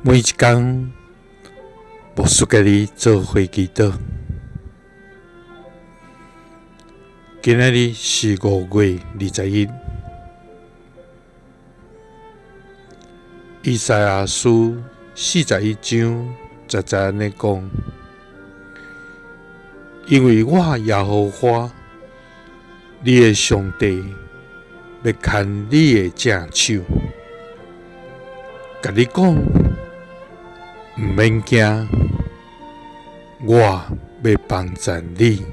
每一天，牧师甲你做伙祈祷。今仔日是5月21日。以赛亞書41章10安尼讲：因为我耶和華，你的上帝，要牵你的正手，甲你讲，毋免惊，我要帮助你。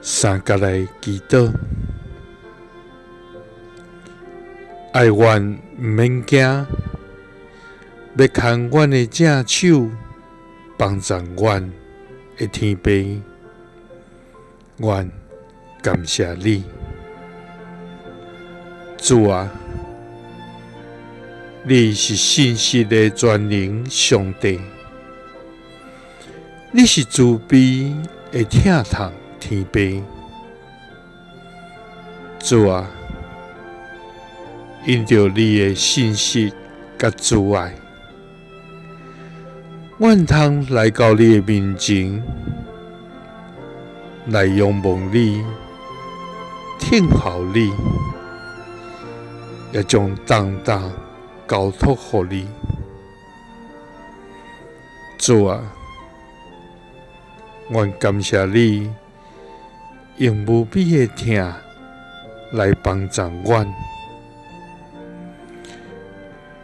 三甲来祈祷，爱阮毋免惊，要牵阮的正手，帮助阮的天父。阮感谢你，主啊！你是信实的全能上帝，你是慈悲的疼痛天父。主啊！因着你的信实甲慈爱，阮通来到你的面前，来仰望你，听候你，也将重担交托予你。主啊！阮感谢你，用无比的疼来帮助阮，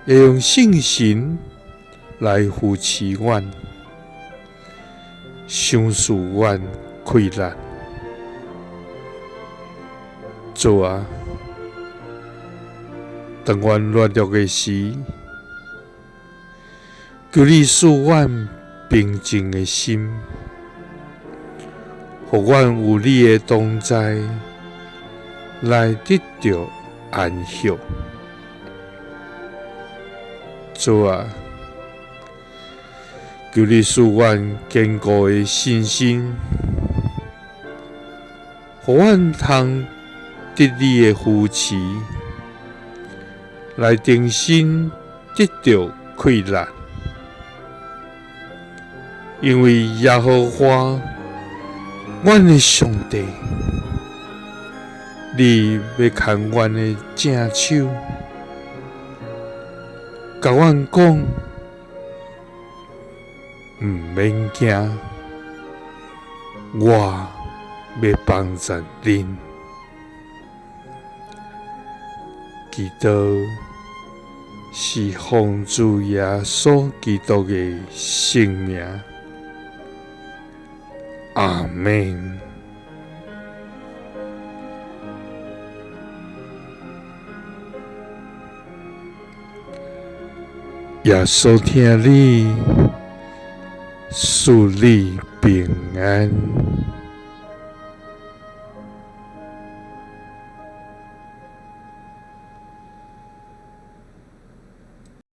也用信心来扶持阮，赏赐阮快乐。主啊！当阮软弱的时，求你赐阮平静的心，互阮有你的同在，来得到安息。主啊！求你赐阮坚固的信心，互阮通得你的扶持，来重新得到快乐。因为耶和華，阮的上帝，你要牵阮的正手，甲阮讲，毋免惊，我要帮助恁。祈禱是奉主耶穌基督的聖名，阿們。耶穌聽你，賜你平安。